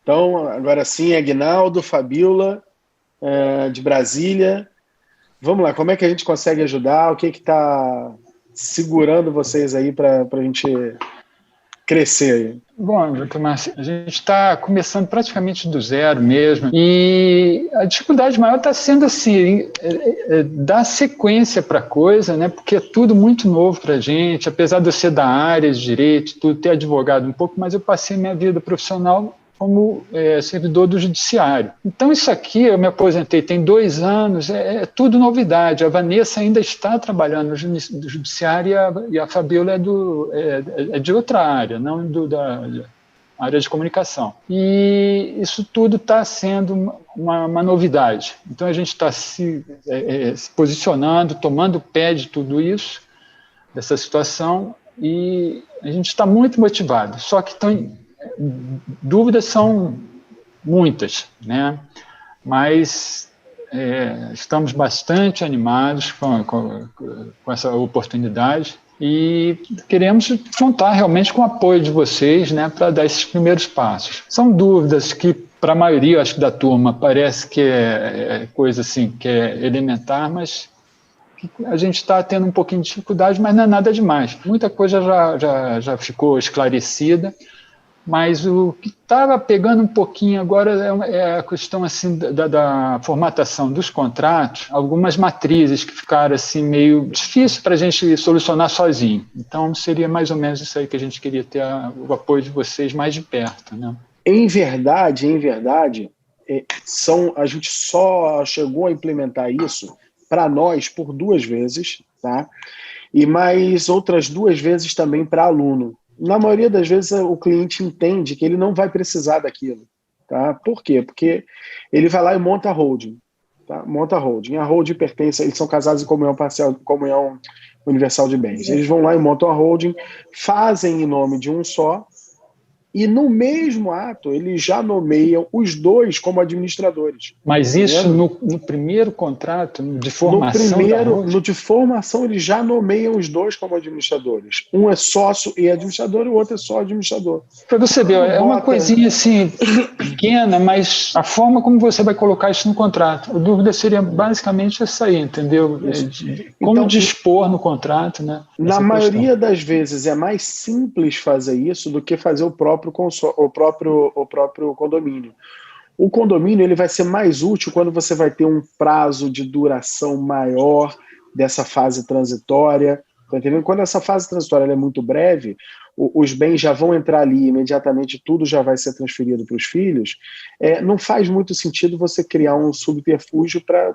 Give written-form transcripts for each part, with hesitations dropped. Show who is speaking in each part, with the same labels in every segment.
Speaker 1: Então, agora sim, Aguinaldo, Fabiola, de Brasília. Vamos lá, como é que a gente consegue ajudar? O que está segurando vocês aí para a gente crescer aí?
Speaker 2: Bom, doutor Márcio, a gente está começando praticamente do zero mesmo, e a dificuldade maior está sendo assim, dar sequência para a coisa, né? Porque é tudo muito novo para a gente, apesar de eu ser da área de direito, tudo, ter advogado um pouco, mas eu passei minha vida profissional como servidor do judiciário. Então isso aqui, eu me aposentei tem 2 anos, é tudo novidade. A Vanessa ainda está trabalhando no judiciário e a Fabiola é de outra área, não da área de comunicação. E isso tudo está sendo uma novidade. Então a gente está se posicionando, tomando pé de tudo isso, dessa situação, e a gente está muito motivado. Só que dúvidas são muitas, né? Mas estamos bastante animados com essa oportunidade e queremos contar realmente com o apoio de vocês, né, para dar esses primeiros passos. São dúvidas que, para a maioria, acho que da turma, parece que é coisa assim, que é elementar, mas a gente está tendo um pouquinho de dificuldade, mas não é nada demais. Muita coisa já ficou esclarecida. Mas o que estava pegando um pouquinho agora é a questão assim da formatação dos contratos, algumas matrizes que ficaram assim meio difícil para a gente solucionar sozinho. Então seria mais ou menos isso aí que a gente queria ter o apoio de vocês mais de perto, né?
Speaker 1: Em verdade, a gente só chegou a implementar isso para nós por 2 vezes, tá? E mais outras 2 vezes também para aluno. Na maioria das vezes o cliente entende que ele não vai precisar daquilo. Tá? Por quê? Porque ele vai lá e monta a holding. Tá? Monta a holding. A holding pertence, eles são casados em comunhão parcial, comunhão universal de bens. Eles vão lá e montam a holding, fazem em nome de um só, e no mesmo ato eles já nomeiam os 2 como administradores.
Speaker 2: Mas isso no primeiro contrato de formação
Speaker 1: no de formação eles já nomeiam os 2 como administradores. Um é sócio e administrador, e o outro é só administrador.
Speaker 2: Para você ver, é uma coisinha assim pequena, mas a forma como você vai colocar isso no contrato. A dúvida seria basicamente essa aí, entendeu? Como dispor no contrato, né?
Speaker 1: Na maioria das vezes é mais simples fazer isso do que fazer o próprio condomínio. O condomínio ele vai ser mais útil quando você vai ter um prazo de duração maior dessa fase transitória. Tá entendendo? Quando essa fase transitória é muito breve, os bens já vão entrar ali imediatamente, tudo já vai ser transferido para os filhos. Não faz muito sentido você criar um subterfúgio para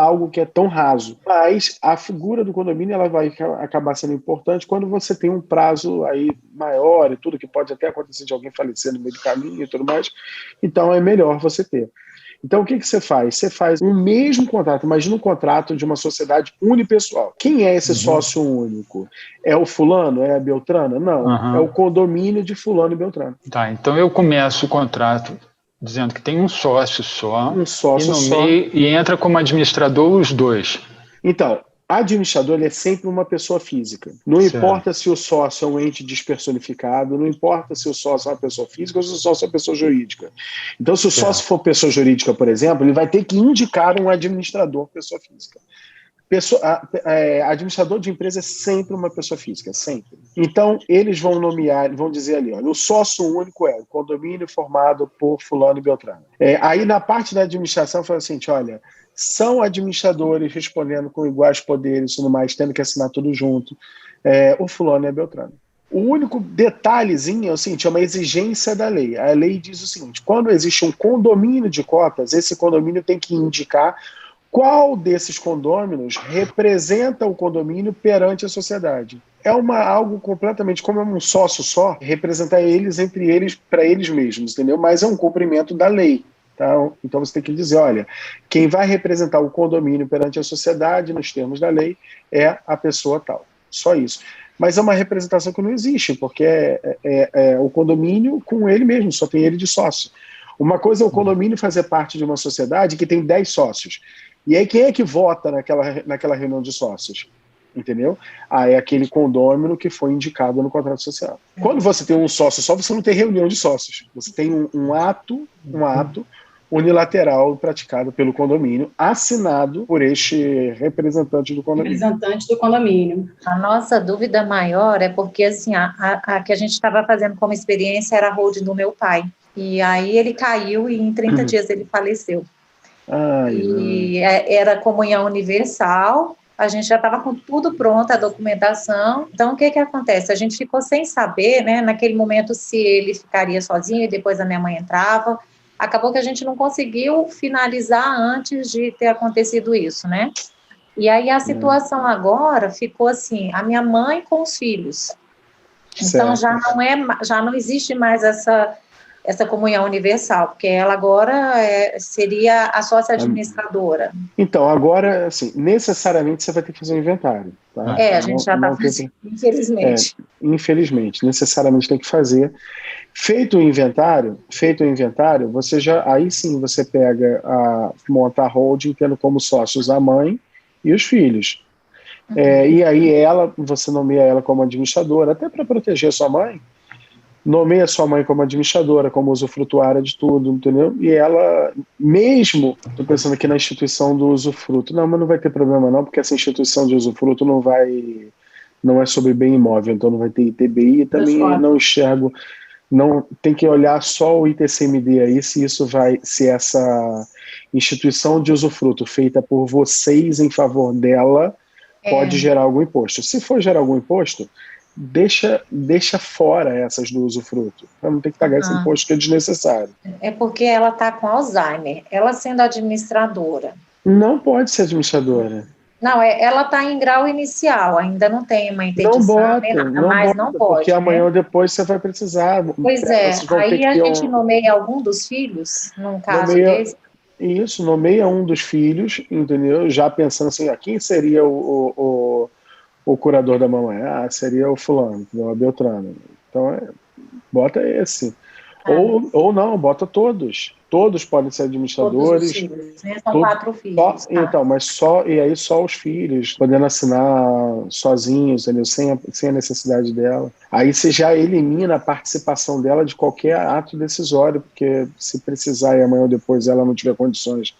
Speaker 1: algo que é tão raso. Mas a figura do condomínio ela vai acabar sendo importante quando você tem um prazo aí maior e tudo, que pode até acontecer de alguém falecer no meio do caminho e tudo mais. Então é melhor você ter. Então o que você faz? Você faz o mesmo contrato, imagina um contrato de uma sociedade unipessoal. Quem é esse sócio único? É o fulano? É a Beltrana? Não, é o condomínio de fulano e Beltrano.
Speaker 2: Tá, então eu começo o contrato dizendo que tem um sócio só, e entra como administrador os 2.
Speaker 1: Então, administrador ele é sempre uma pessoa física. Não importa se o sócio é um ente despersonificado, não importa se o sócio é uma pessoa física ou se o sócio é uma pessoa jurídica. Então, se o sócio for pessoa jurídica, por exemplo, ele vai ter que indicar um administrador pessoa física. Administrador de empresa é sempre uma pessoa física, sempre. Então, eles vão nomear, vão dizer ali, olha, o sócio único é o condomínio formado por fulano e beltrano. Aí, na parte da administração, fala assim, olha, são administradores respondendo com iguais poderes e tudo mais, tendo que assinar tudo junto, o fulano e a beltrano. O único detalhezinho é o seguinte, é uma exigência da lei. A lei diz o seguinte, quando existe um condomínio de cotas, esse condomínio tem que indicar qual desses condôminos representa o condomínio perante a sociedade. É algo completamente, como é um sócio só, representar eles entre eles, para eles mesmos, entendeu? Mas é um cumprimento da lei. Tá? Então você tem que dizer, olha, quem vai representar o condomínio perante a sociedade, nos termos da lei, é a pessoa tal. Só isso. Mas é uma representação que não existe, porque é o condomínio com ele mesmo, só tem ele de sócio. Uma coisa é o condomínio fazer parte de uma sociedade que tem 10 sócios. E aí quem é que vota naquela reunião de sócios? entendeu? É aquele condômino que foi indicado no contrato social. Quando você tem um sócio só, você não tem reunião de sócios. Você tem um ato unilateral praticado pelo condomínio, assinado por este representante do condomínio.
Speaker 3: Representante do condomínio.
Speaker 4: A nossa dúvida maior é porque, assim, a que a gente estava fazendo como experiência era a holding do meu pai. E aí ele caiu e em 30 dias ele faleceu. Era comunhão universal, a gente já estava com tudo pronto, a documentação. Então, o que acontece? A gente ficou sem saber, né, naquele momento, se ele ficaria sozinho e depois a minha mãe entrava. Acabou que a gente não conseguiu finalizar antes de ter acontecido isso, né? E aí a situação agora ficou assim, a minha mãe com os filhos. Então, já não existe mais essa comunhão universal, porque ela agora seria a sócia administradora.
Speaker 1: Então, agora, assim, necessariamente você vai ter que fazer um inventário. Tá?
Speaker 4: A gente já está fazendo, infelizmente.
Speaker 1: Infelizmente, necessariamente tem que fazer. Feito o inventário, você aí sim você monta a holding tendo como sócios a mãe e os filhos. E aí você nomeia ela como administradora, até para proteger a sua mãe. Nomeia sua mãe como administradora, como usufrutuária de tudo, entendeu? E ela, mesmo, estou pensando aqui na instituição do usufruto, mas não vai ter problema não, porque essa instituição de usufruto não é sobre bem imóvel, então não vai ter ITBI, também não enxergo, não tem que olhar só o ITCMD aí, se essa instituição de usufruto feita por vocês em favor dela pode gerar algum imposto. Se for gerar algum imposto, deixa fora essas do usufruto. Ela não tem que pagar esse imposto que é desnecessário.
Speaker 4: É porque ela está com Alzheimer. Ela sendo administradora.
Speaker 1: Não pode ser administradora.
Speaker 4: Não, ela está em grau inicial, ainda não tem uma interdição, mas não pode.
Speaker 1: Porque amanhã ou depois você vai precisar.
Speaker 4: Pois aí a gente nomeia algum dos filhos, num caso desse.
Speaker 1: Isso, nomeia um dos filhos, entendeu? Já pensando assim, quem seria o curador da mamãe? Seria o fulano, a Beltrano. Então, bota esse. Ou não, bota todos. Todos podem ser administradores.
Speaker 4: Todos os filhos, né? São 4 filhos.
Speaker 1: Então, mas só os filhos, podendo assinar sozinhos, entendeu? Sem a necessidade dela. Aí você já elimina a participação dela de qualquer ato decisório, porque se precisar e amanhã ou depois ela não tiver condições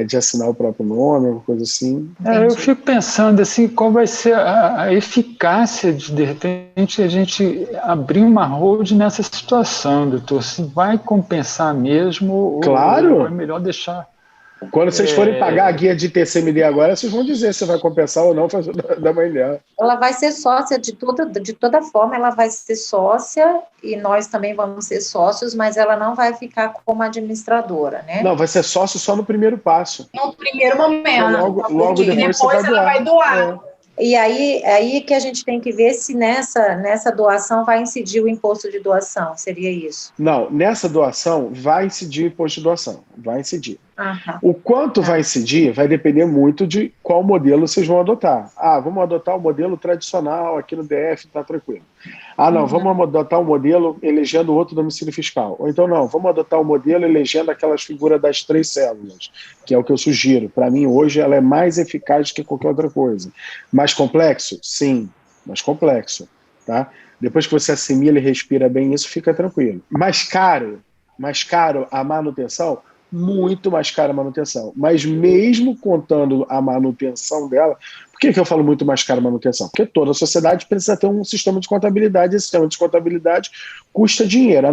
Speaker 1: de assinar o próprio nome, alguma coisa assim.
Speaker 2: Eu fico pensando assim, qual vai ser a eficácia de repente, a gente abrir uma holding nessa situação, doutor? Se vai compensar mesmo,
Speaker 1: claro.
Speaker 2: Ou é melhor deixar...
Speaker 1: Quando vocês forem pagar a guia de TCMD agora, vocês vão dizer se vai compensar ou não da mãe dela.
Speaker 4: Ela vai ser sócia de toda forma, ela vai ser sócia e nós também vamos ser sócios, mas ela não vai ficar como administradora, né?
Speaker 1: Não, vai ser sócio só no primeiro passo.
Speaker 3: No primeiro momento.
Speaker 1: Logo depois
Speaker 3: ela vai doar.
Speaker 4: E aí que a gente tem que ver se nessa doação vai incidir o imposto de doação, seria isso?
Speaker 1: Não, nessa doação vai incidir o imposto de doação, vai incidir. O quanto vai incidir vai depender muito de qual modelo vocês vão adotar. Vamos adotar o modelo tradicional aqui no DF, tá tranquilo. Vamos adotar o modelo elegendo outro domicílio fiscal. Ou então não, vamos adotar o modelo elegendo aquelas figuras das 3 células, que é o que eu sugiro. Para mim, hoje, ela é mais eficaz que qualquer outra coisa. Mais complexo? Sim, mais complexo. Tá? Depois que você assimila e respira bem isso, fica tranquilo. Mais caro a manutenção? Muito mais cara a manutenção. Mas mesmo contando a manutenção dela, por que eu falo muito mais cara a manutenção? Porque toda a sociedade precisa ter um sistema de contabilidade, e esse sistema de contabilidade custa dinheiro,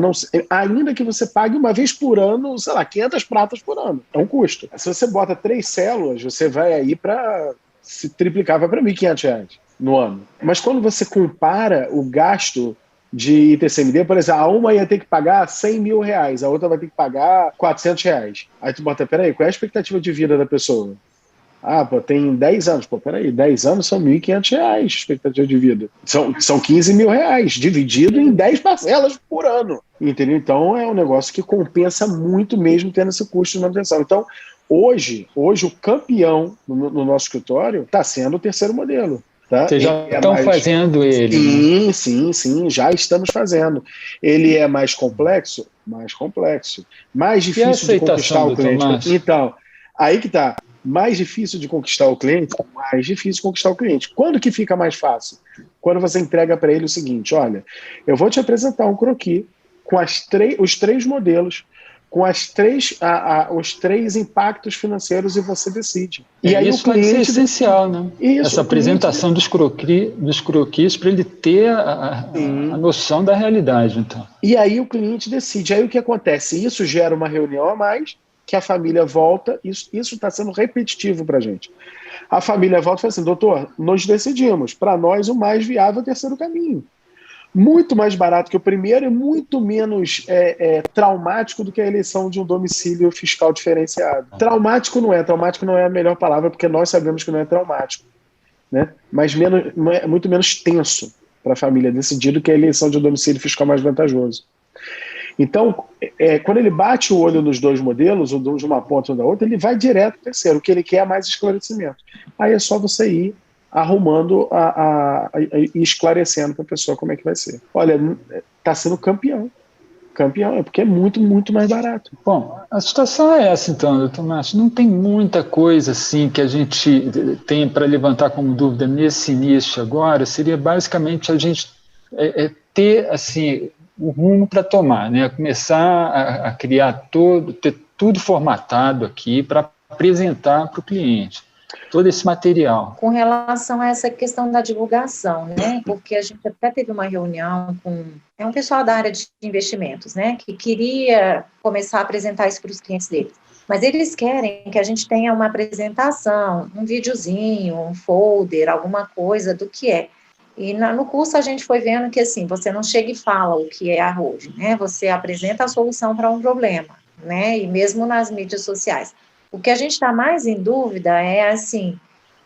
Speaker 1: ainda que você pague uma vez por ano, 500 pratas por ano. É um custo. Se você bota 3 células, você vai aí para se triplicar, vai para R$ 1.500 no ano. Mas quando você compara o gasto de ITCMD, por exemplo, a uma ia ter que pagar R$100 mil, a outra vai ter que pagar R$400. Aí tu bota, peraí, qual é a expectativa de vida da pessoa? Tem 10 anos. 10 anos são R$1.500 expectativa de vida. São R$15 mil, dividido em 10 parcelas por ano. Entendeu? Então é um negócio que compensa muito mesmo tendo esse custo de manutenção. Então, hoje o campeão no nosso escritório está sendo o terceiro modelo. Tá?
Speaker 2: Vocês já estão fazendo ele?
Speaker 1: Sim, já estamos fazendo. Ele é mais complexo? Mais complexo. Mais difícil de conquistar o cliente. Então, aí que tá. mais difícil de conquistar o cliente, mais difícil de conquistar o cliente. Quando que fica mais fácil? Quando você entrega para ele o seguinte, olha, eu vou te apresentar um croquis com os 3 modelos, com os 3 impactos financeiros e você decide. E aí
Speaker 2: isso o cliente vai ser essencial, né? Essa apresentação dos croquis para ele ter a noção da realidade. Então.
Speaker 1: E aí o cliente decide. Aí o que acontece? Isso gera uma reunião a mais, que a família volta, isso está sendo repetitivo para a gente. A família volta e fala assim, doutor, nós decidimos, para nós o mais viável é o terceiro caminho. Muito mais barato que o primeiro e muito menos traumático do que a eleição de um domicílio fiscal diferenciado. Traumático não é a melhor palavra, porque nós sabemos que não é traumático, né? Mas muito menos tenso para a família decidir do que a eleição de um domicílio fiscal mais vantajoso. Então, quando ele bate o olho nos 2 modelos, ou de uma ponta ou da outra, ele vai direto para o terceiro. O que ele quer é mais esclarecimento. Aí é só você ir arrumando e esclarecendo para a pessoa como é que vai ser. Olha, está sendo campeão. Campeão, porque é muito, muito mais barato.
Speaker 2: Bom, a situação é essa então, doutor Márcio. Não tem muita coisa assim que a gente tem para levantar como dúvida nesse início agora. Seria basicamente a gente ter assim o rumo para tomar, né? Começar a criar ter tudo formatado aqui para apresentar para o cliente. Todo esse material.
Speaker 4: Com relação a essa questão da divulgação, né? Porque a gente até teve uma reunião com um pessoal da área de investimentos, né? Que queria começar a apresentar isso para os clientes deles. Mas eles querem que a gente tenha uma apresentação, um videozinho, um folder, alguma coisa do que é. E no curso a gente foi vendo que, assim, você não chega e fala o que é a holding, né? Você apresenta a solução para um problema, né? E mesmo nas mídias sociais. O que a gente está mais em dúvida é, assim,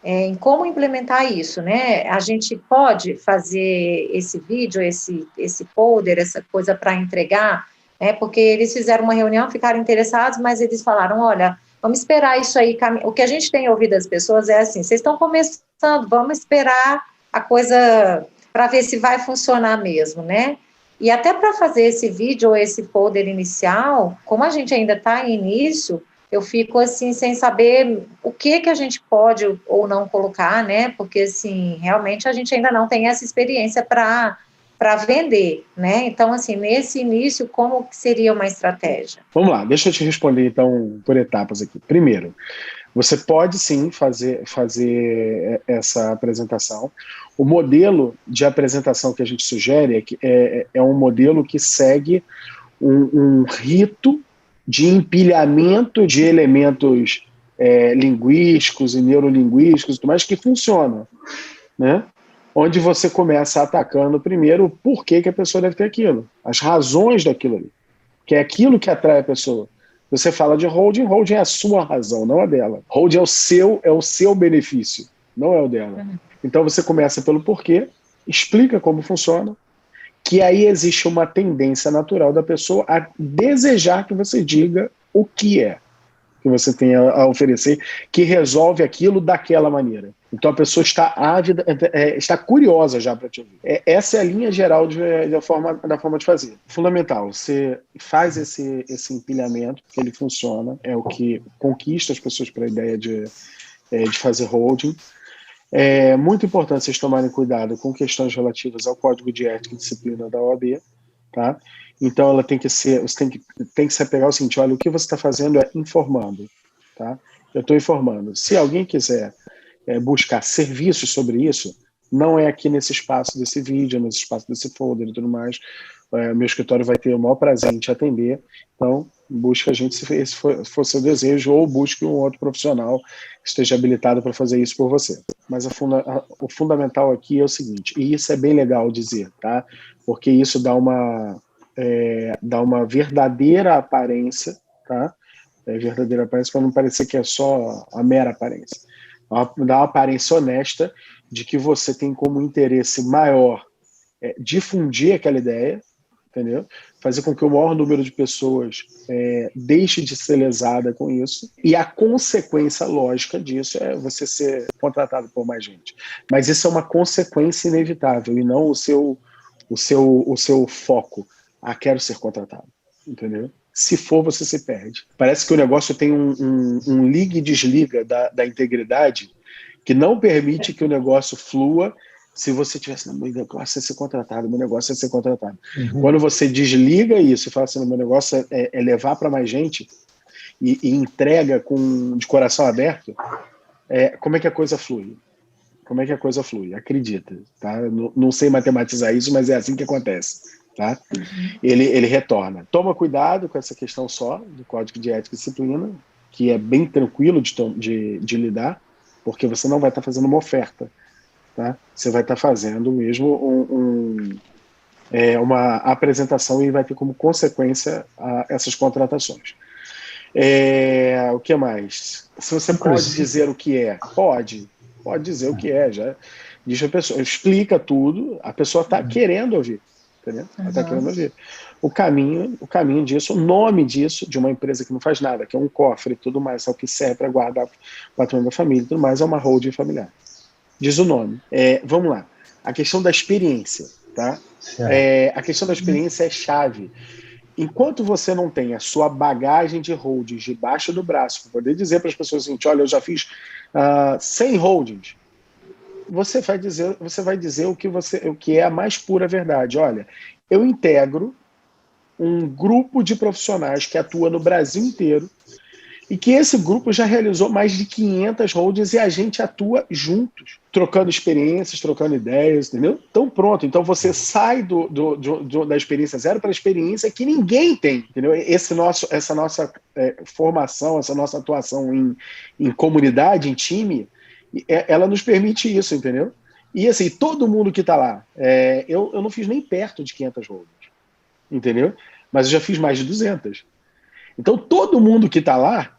Speaker 4: em como implementar isso, né? A gente pode fazer esse vídeo, esse folder, essa coisa para entregar, né? Porque eles fizeram uma reunião, ficaram interessados, mas eles falaram, olha, vamos esperar isso aí. O que a gente tem ouvido das pessoas é assim, vocês estão começando, vamos esperar a coisa para ver se vai funcionar mesmo, né? E até para fazer esse vídeo ou esse folder inicial, como a gente ainda está em início, eu fico, assim, sem saber o que a gente pode ou não colocar, né? Porque, assim, realmente a gente ainda não tem essa experiência para vender, né? Então, assim, nesse início, como que seria uma estratégia?
Speaker 1: Vamos lá, deixa eu te responder, então, por etapas aqui. Primeiro, você pode, sim, fazer essa apresentação. O modelo de apresentação que a gente sugere é um modelo que segue um rito de empilhamento de elementos linguísticos e neurolinguísticos e tudo mais que funciona, né? Onde você começa atacando primeiro o porquê que a pessoa deve ter aquilo, as razões daquilo ali, que é aquilo que atrai a pessoa. Você fala de holding é a sua razão, não a dela. Holding é o seu benefício, não é o dela. Então você começa pelo porquê, explica como funciona, que aí existe uma tendência natural da pessoa a desejar que você diga o que é que você tem a oferecer, que resolve aquilo daquela maneira. Então a pessoa está ávida, está curiosa já para te ouvir. Essa é a linha geral da forma de fazer. Fundamental, você faz esse empilhamento, que ele funciona, é o que conquista as pessoas para a ideia de fazer holding. É muito importante vocês tomarem cuidado com questões relativas ao Código de Ética e Disciplina da OAB, tá? Então ela tem que ser, você tem que se apegar ao seguinte, olha, o que você está fazendo é informando, tá? Eu estou informando. Se alguém quiser buscar serviços sobre isso, não é aqui nesse espaço desse vídeo, nesse espaço desse folder e tudo mais. Meu escritório vai ter o maior prazer em te atender, então busque a gente se esse for seu desejo, ou busque um outro profissional que esteja habilitado para fazer isso por você. Mas o fundamental aqui é o seguinte, e isso é bem legal dizer, tá? Porque isso dá uma verdadeira aparência, tá? Verdadeira aparência para não parecer que é só a mera aparência. Dá uma aparência honesta de que você tem como interesse maior difundir aquela ideia, entendeu? Fazer com que o maior número de pessoas deixe de ser lesada com isso, e a consequência lógica disso é você ser contratado por mais gente. Mas isso é uma consequência inevitável e não o seu foco. Quero ser contratado, entendeu? Se for, você se perde. Parece que o negócio tem um liga e desliga da integridade que não permite que o negócio flua. Se você tivesse no meu negócio é ser contratado, meu negócio é ser contratado. Quando você desliga isso e fala assim, meu negócio é levar para mais gente e entrega de coração aberto, como é que a coisa flui? Como é que a coisa flui? Acredita, tá? Não sei matematizar isso, mas é assim que acontece, tá? Ele retorna. Toma cuidado com essa questão só do Código de Ética e Disciplina, que é bem tranquilo de lidar, porque você não vai estar fazendo uma oferta, tá? Você vai estar fazendo mesmo uma apresentação e vai ter como consequência essas contratações. O que mais? Se você pode dizer o que é, pode dizer o que é, já diz a pessoa, explica tudo, a pessoa está querendo ouvir, entendeu? Ela está querendo ouvir. O caminho disso, o nome disso, de uma empresa que não faz nada, que é um cofre e tudo mais, é o que serve para guardar o patrimônio da família e tudo mais, é uma holding familiar. Diz o nome. Vamos lá. A questão da experiência, tá? A questão da experiência é chave. Enquanto você não tem a sua bagagem de holdings debaixo do braço, para poder dizer para as pessoas assim, olha, eu já fiz 100 holdings, você vai dizer o que é a mais pura verdade. Olha, eu integro um grupo de profissionais que atua no Brasil inteiro e que esse grupo já realizou mais de 500 holdings e a gente atua juntos, trocando experiências, trocando ideias, entendeu? Então pronto, então você sai da experiência zero para a experiência que ninguém tem, entendeu? Essa nossa formação, essa nossa atuação em comunidade, em time, ela nos permite isso, entendeu? E assim, todo mundo que está lá, eu não fiz nem perto de 500 holdings, entendeu? Mas eu já fiz mais de 200. Então, todo mundo que está lá,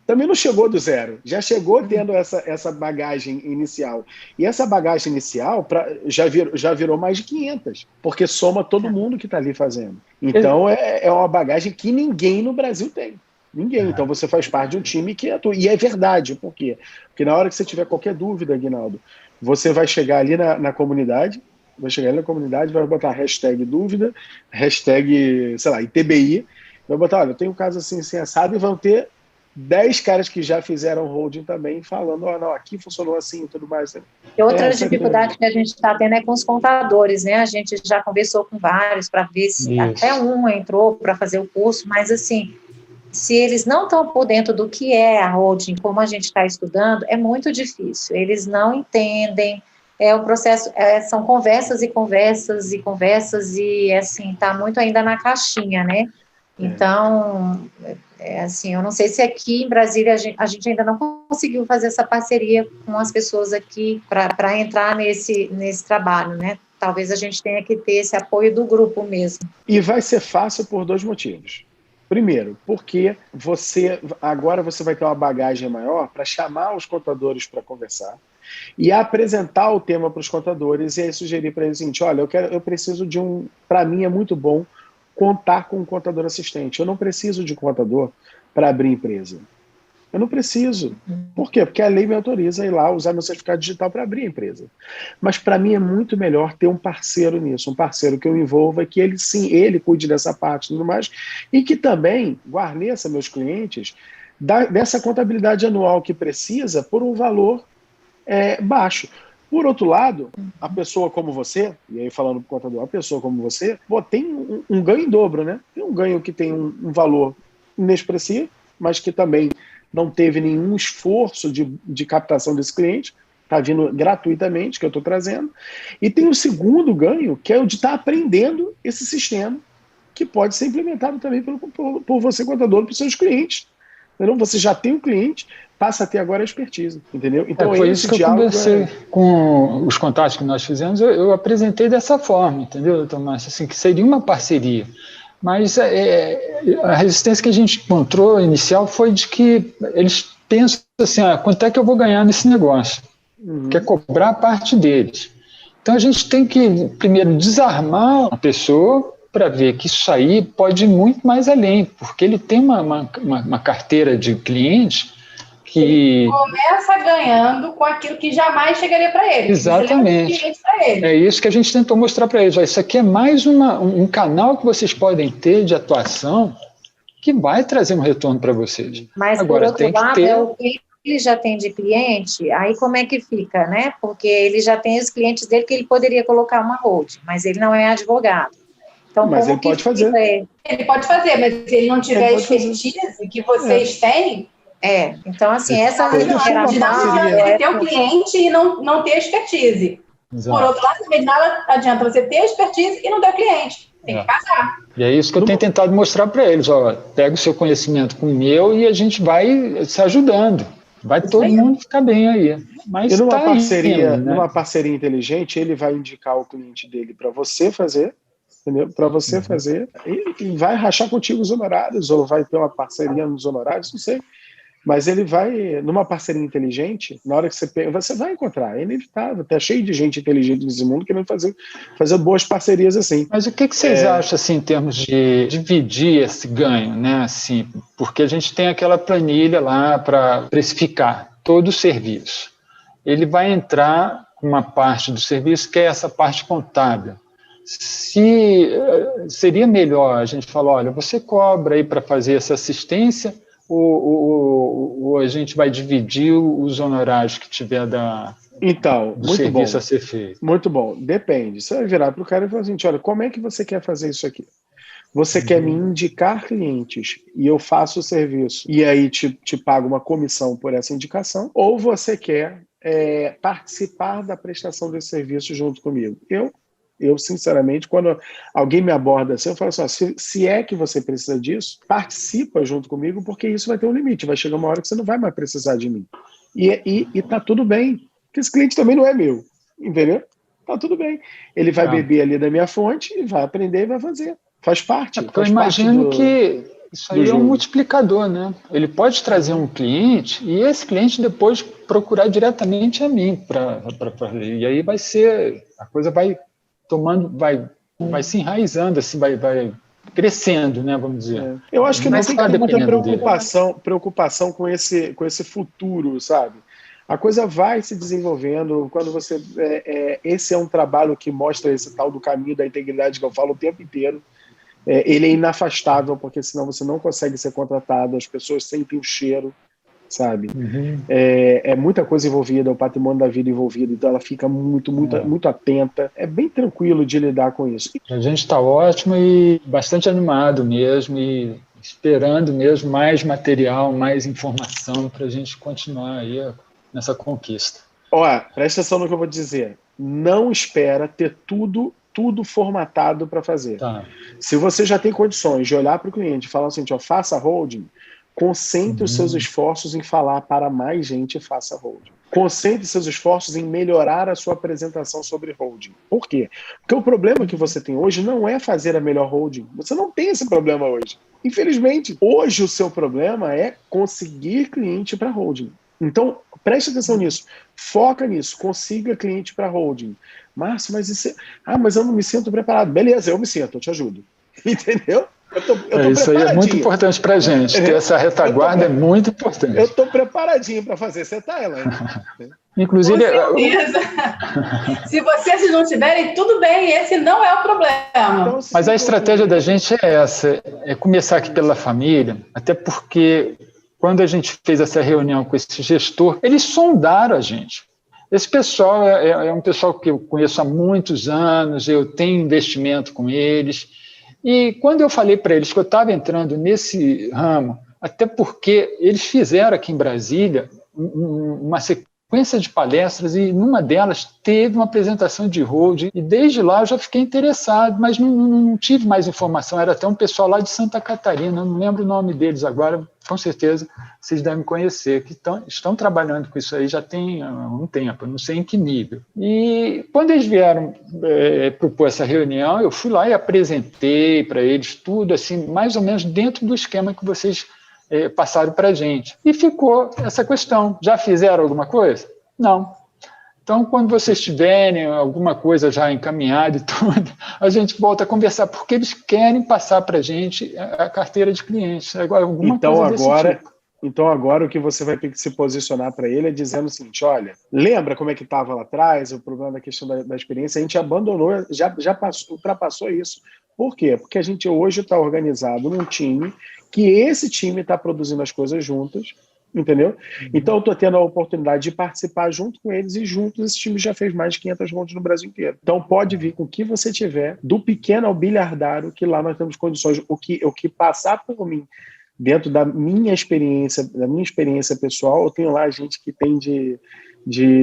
Speaker 1: também não chegou do zero, já chegou tendo essa bagagem inicial. E essa bagagem inicial já virou mais de 500, porque soma todo mundo que está ali fazendo. Então, é uma bagagem que ninguém no Brasil tem. Ninguém. Então, você faz parte de um time que atua. E é verdade, por quê? Porque na hora que você tiver qualquer dúvida, Aguinaldo, você vai chegar ali na comunidade, vai botar hashtag dúvida, hashtag, sei lá, ITBI, vai botar, olha, eu tenho um caso assim, assado, e vão ter 10 caras que já fizeram holding também, falando, não, aqui funcionou assim e tudo mais.
Speaker 4: E outra dificuldade que a gente está tendo é com os contadores, né? A gente já conversou com vários para ver se até um entrou para fazer o curso, mas assim, se eles não estão por dentro do que é a holding, como a gente está estudando, é muito difícil. Eles não entendem. O processo, são conversas e assim, está muito ainda na caixinha, né? Então, assim, eu não sei se aqui em Brasília a gente ainda não conseguiu fazer essa parceria com as pessoas aqui para entrar nesse trabalho, né? Talvez a gente tenha que ter esse apoio do grupo mesmo.
Speaker 1: E vai ser fácil por 2 motivos. Primeiro, porque agora você vai ter uma bagagem maior para chamar os contadores para conversar e apresentar o tema para os contadores e aí sugerir para eles o seguinte, olha, eu preciso de para mim é muito bom contar com um contador assistente. Eu não preciso de um contador para abrir empresa. Eu não preciso. Por quê? Porque a lei me autoriza a ir lá usar meu certificado digital para abrir a empresa. Mas para mim é muito melhor ter um parceiro nisso, um parceiro que eu envolva, que ele cuide dessa parte e tudo mais, e que também guarneça meus clientes dessa contabilidade anual que precisa por um valor baixo. Por outro lado, a pessoa como você, e aí falando para o contador, a pessoa como você, tem um ganho em dobro, né? Tem um ganho que tem um valor inexpressivo, mas que também não teve nenhum esforço de captação desse cliente, está vindo gratuitamente, que eu estou trazendo. E tem o segundo ganho, que é o de estar aprendendo esse sistema, que pode ser implementado também por você, contador, para os seus clientes. Entendeu? Você já tem um cliente, passa a ter agora a expertise, entendeu? Então,
Speaker 2: foi isso que eu conversei com os contatos que nós fizemos, eu apresentei dessa forma, entendeu, doutor Márcio? Assim, que seria uma parceria. Mas a resistência que a gente encontrou inicial foi de que eles pensam assim, quanto é que eu vou ganhar nesse negócio? Quer cobrar a parte deles. Então a gente tem que, primeiro, desarmar a pessoa para ver que isso aí pode ir muito mais além, porque ele tem uma carteira de clientes que...
Speaker 3: Começa ganhando com aquilo que jamais chegaria para ele.
Speaker 2: Exatamente.
Speaker 3: Ele.
Speaker 2: É isso que a gente tentou mostrar para eles. Isso aqui é mais um canal que vocês podem ter de atuação que vai trazer um retorno para vocês.
Speaker 4: Mas,
Speaker 2: agora,
Speaker 4: por outro lado, é o que ele já tem de cliente, aí como é que fica, né? Porque ele já tem os clientes dele que ele poderia colocar uma holding, mas ele não é advogado. Então,
Speaker 1: mas ele pode fazer.
Speaker 3: Ele pode fazer, mas se ele não tiver a expertise que vocês têm...
Speaker 4: então assim, essa
Speaker 3: ele ter o cliente e não ter expertise. Exato. Por outro lado, também nada adianta você ter expertise e não ter o cliente. Tem que casar.
Speaker 2: E é isso que eu tenho tentado mostrar para eles. Ó, pega o seu conhecimento com o meu e a gente vai se ajudando. Vai todo mundo ficar bem aí. Mas
Speaker 1: e numa parceria inteligente, ele vai indicar o cliente dele para você fazer, entendeu? Para você fazer, e vai rachar contigo os honorários, ou vai ter uma parceria nos honorários, não sei. Mas ele vai, numa parceria inteligente, na hora que você pega, você vai encontrar, é inevitável, tá cheio de gente inteligente nesse mundo querendo fazer boas parcerias assim.
Speaker 2: Mas o que vocês acham, assim, em termos de dividir esse ganho, né, assim, porque a gente tem aquela planilha lá para precificar todo o serviço. Ele vai entrar com uma parte do serviço que é essa parte contábil. Seria melhor a gente falar, olha, você cobra aí para fazer essa assistência, ou a gente vai dividir os honorários que tiver do serviço a ser feito?
Speaker 1: Muito bom. Depende. Você vai virar para o cara e falar assim, olha, como é que você quer fazer isso aqui? Você quer me indicar clientes e eu faço o serviço e aí te pago uma comissão por essa indicação, ou você quer participar da prestação desse serviço junto comigo? Eu, sinceramente, quando alguém me aborda assim, eu falo assim, ó, se é que você precisa disso, participa junto comigo, porque isso vai ter um limite, vai chegar uma hora que você não vai mais precisar de mim. E tá tudo bem, porque esse cliente também não é meu, entendeu? Tá tudo bem. Ele vai beber ali da minha fonte, e vai aprender e vai fazer. Faz parte.
Speaker 2: Porque eu imagino que isso aí é um multiplicador, né? Ele pode trazer um cliente e esse cliente depois procurar diretamente a mim para fazer. E aí a coisa vai vai se enraizando, assim, vai crescendo, né, vamos dizer.
Speaker 1: Eu acho que não tem muita preocupação com esse futuro, sabe? A coisa vai se desenvolvendo, quando você... esse é um trabalho que mostra esse tal do caminho da integridade que eu falo o tempo inteiro. Ele é inafastável, porque senão você não consegue ser contratado, as pessoas sentem o cheiro, sabe? É muita coisa envolvida, o patrimônio da vida envolvido, então ela fica muito atenta. É bem tranquilo de lidar com isso.
Speaker 2: A gente está ótimo e bastante animado mesmo, e esperando mesmo mais material, mais informação para a gente continuar aí nessa conquista.
Speaker 1: Presta atenção no que eu vou dizer. Não espera ter tudo formatado para fazer.
Speaker 2: Tá.
Speaker 1: Se você já tem condições de olhar para o cliente e falar assim, faça holding, concentre os seus esforços em falar para mais gente faça holding. Concentre seus esforços em melhorar a sua apresentação sobre holding. Por quê? Porque o problema que você tem hoje não é fazer a melhor holding. Você não tem esse problema hoje. Infelizmente, hoje o seu problema é conseguir cliente para holding. Então, preste atenção nisso. Foca nisso. Consiga cliente para holding. Márcio, mas eu não me sinto preparado. Beleza, eu me sinto, eu te ajudo. Entendeu? Eu tô
Speaker 2: isso aí é muito importante para a gente. Ter essa retaguarda é muito importante.
Speaker 1: Eu estou preparadinho para fazer. Você está, Elaine?
Speaker 2: Inclusive...
Speaker 3: Se vocês não tiverem, tudo bem. Esse não é o problema.
Speaker 2: Então, mas a estratégia da gente é essa. É começar aqui pela família, até porque quando a gente fez essa reunião com esse gestor, eles sondaram a gente. Esse pessoal é um pessoal que eu conheço há muitos anos, eu tenho investimento com eles. E quando eu falei para eles que eu estava entrando nesse ramo, até porque eles fizeram aqui em Brasília uma sequência de palestras e numa delas teve uma apresentação de holding e desde lá eu já fiquei interessado, mas não tive mais informação. Era até um pessoal lá de Santa Catarina, não lembro o nome deles agora, com certeza vocês devem conhecer, que estão trabalhando com isso aí já tem um tempo, não sei em que nível. E quando eles vieram propor essa reunião, eu fui lá e apresentei para eles tudo, assim, mais ou menos dentro do esquema que vocês passaram para a gente. E ficou essa questão. Já fizeram alguma coisa? Não. Então, quando vocês tiverem alguma coisa já encaminhada e tudo, a gente volta a conversar, porque eles querem passar para a gente a carteira de clientes. Alguma
Speaker 1: então,
Speaker 2: coisa desse tipo.
Speaker 1: Então agora o que você vai ter que se posicionar para ele é dizendo o seguinte, olha, lembra como é que estava lá atrás, o problema da questão da experiência, a gente abandonou, já ultrapassou isso. Por quê? Porque a gente hoje está organizado num time que esse time está produzindo as coisas juntas, entendeu? Então eu estou tendo a oportunidade de participar junto com eles e juntos esse time já fez mais de 500 rounds no Brasil inteiro. Então pode vir com o que você tiver, do pequeno ao bilhardário, que lá nós temos condições, o que passar por mim, dentro da minha experiência pessoal, eu tenho lá gente que tem de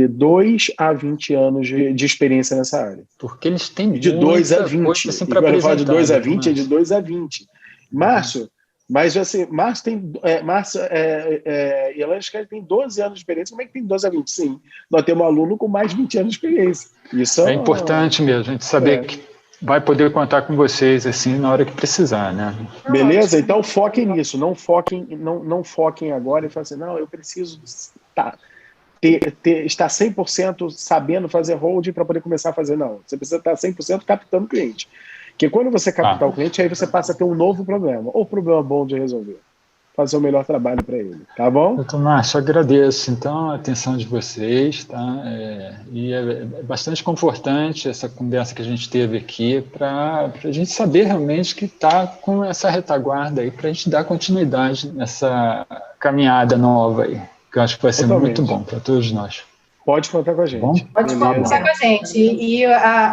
Speaker 1: 2 a 20 anos de experiência nessa área.
Speaker 2: Porque eles têm
Speaker 1: de 2 a 20.
Speaker 2: Assim,
Speaker 1: e quando eu falo de 2 a 20, é de 2 a 20. Márcio, mas assim, Márcio tem. E ela tem 12 anos de experiência. Como é que tem 12 a 20? Sim, nós temos um aluno com mais de 20 anos de experiência. Isso
Speaker 2: é importante mesmo, a gente saber que vai poder contar com vocês assim na hora que precisar, né?
Speaker 1: Beleza? Então foquem nisso, não foquem agora e falem assim, não, eu preciso estar 100% sabendo fazer hold para poder começar a fazer. Não, você precisa estar 100% captando o cliente. Porque quando você captar o cliente, aí você passa a ter um novo problema, ou problema bom de resolver. Fazer o melhor trabalho para ele, tá bom?
Speaker 2: Doutor Márcio, agradeço então a atenção de vocês, tá? E é bastante confortante essa conversa que a gente teve aqui para a gente saber realmente que está com essa retaguarda aí para a gente dar continuidade nessa caminhada nova aí, que eu acho que vai ser muito bom para todos nós.
Speaker 1: Pode contar com a gente.
Speaker 3: Pode contar com a gente. E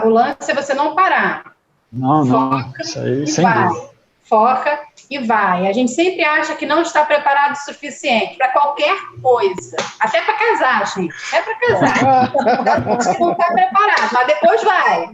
Speaker 3: o lance é você não parar.
Speaker 2: Não,
Speaker 3: foca,
Speaker 2: isso aí sem dúvida.
Speaker 3: Foca e vai. A gente sempre acha que não está preparado o suficiente para qualquer coisa. Até para casar, gente. Até para casar. Você não está preparado, mas depois vai.